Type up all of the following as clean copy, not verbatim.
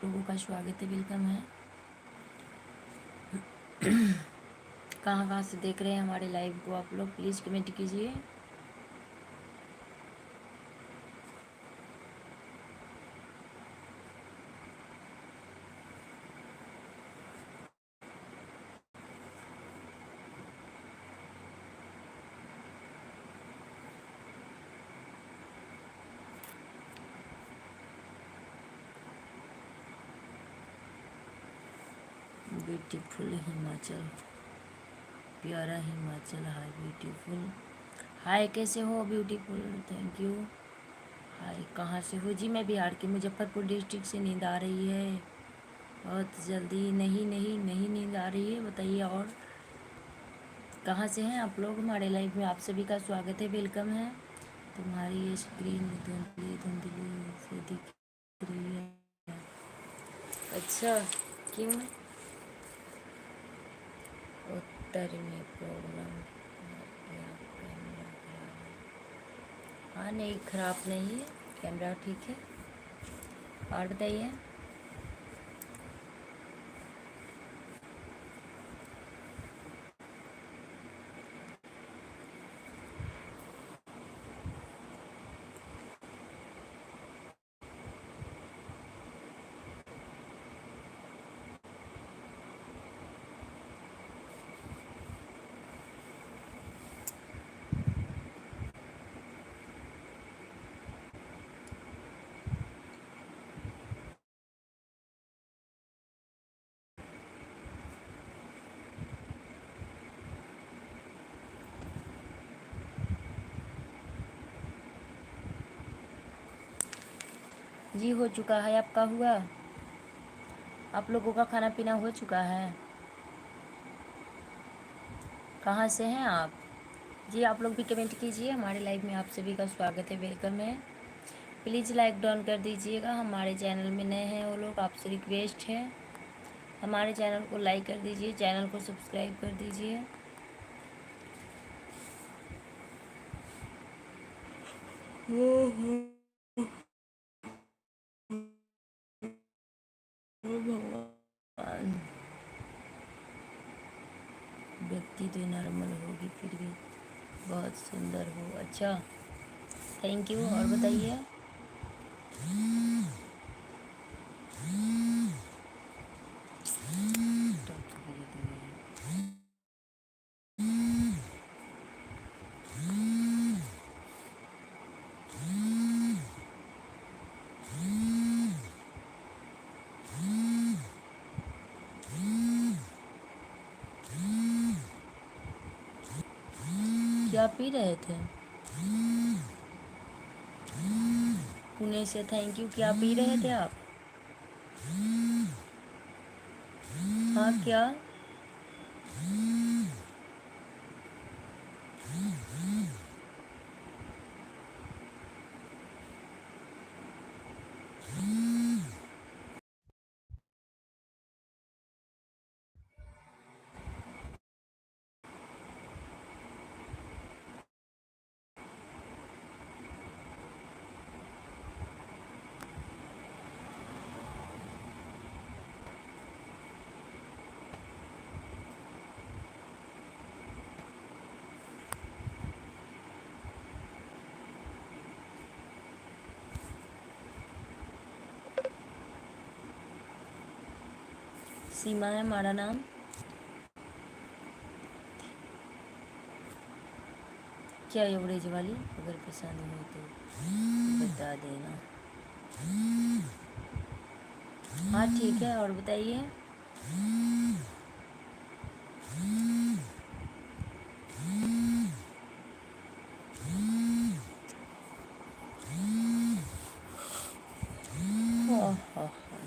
लोगों का स्वागत है, वेलकम है। कहाँ कहाँ से देख रहे हैं हमारे लाइव को आप लोग, प्लीज़ कमेंट कीजिए। ब्यूटीफुल हिमाचल, प्यारा हिमाचल, हाय ब्यूटीफुल, हाय कैसे हो ब्यूटीफुल, थैंक यू। हाय कहाँ से हो जी? मैं बिहार के मुजफ्फरपुर डिस्ट्रिक्ट से। नींद आ रही है बहुत जल्दी? नहीं नहीं नहीं, नींद आ रही है, बताइए। और कहाँ से हैं आप लोग? हमारे लाइव में आप सभी का स्वागत है, वेलकम है। तुम्हारी ये स्क्रीन धुंधली धुंधली से दिख रही है। अच्छा, क्यों? उत्तर में प्रॉब्लम? हाँ नहीं, ख़राब नहीं है, कैमरा ठीक है। और बताइए। जी हो चुका है, आपका हुआ? आप लोगों का खाना पीना हो चुका है? कहाँ से हैं आप? जी आप लोग भी कमेंट कीजिए। हमारे लाइव में आप सभी का स्वागत है, वेलकम है। प्लीज़ लाइक डाउन कर दीजिएगा। हमारे चैनल में नए हैं वो लोग, आपसे रिक्वेस्ट है हमारे चैनल को लाइक कर दीजिए, चैनल को सब्सक्राइब कर दीजिए। भगवान, व्यक्ति तो नॉर्मल होगी फिर भी बहुत सुंदर हो। अच्छा, थैंक यू। और बताइए। क्या पी रहे थे? पुणे से थैंक यू। क्या पी रहे थे आप? हाँ क्या? सीमा है हमारा नाम। क्या एवरेज वाली? अगर पसंद हो तो बता देना। हाँ ठीक है, और बताइए। हाँ हाँ हाँ।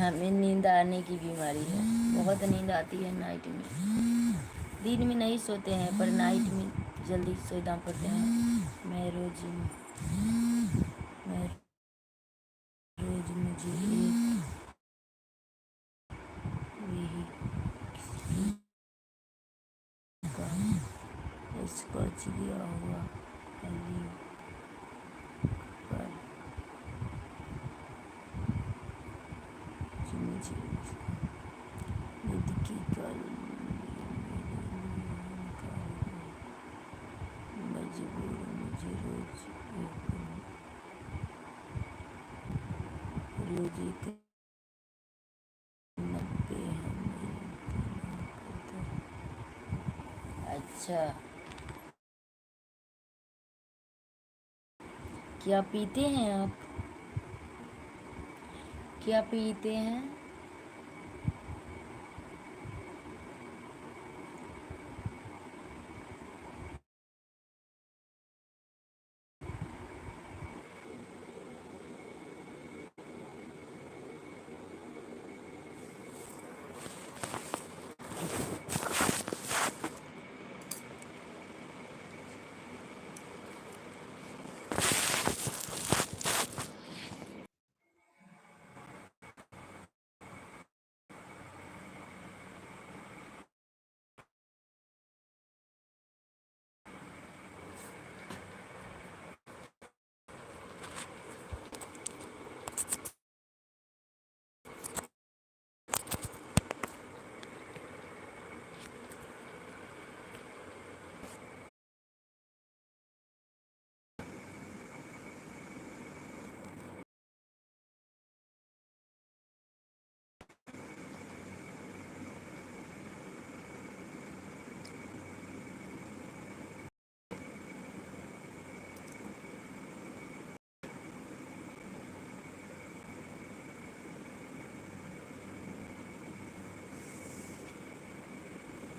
हमें नींद आने की बीमारी है, बहुत नींद आती है नाइट में। दिन में नहीं सोते हैं पर नाइट में जल्दी सोना पड़ते हैं। मैं रोज मुझे एक यही स्कॉच लिया हुआ हली पर जो मुझे निधि की कल मजबूर मुझे रोज एक नब्बे है अच्छा, क्या पीते हैं आप? क्या पीते हैं?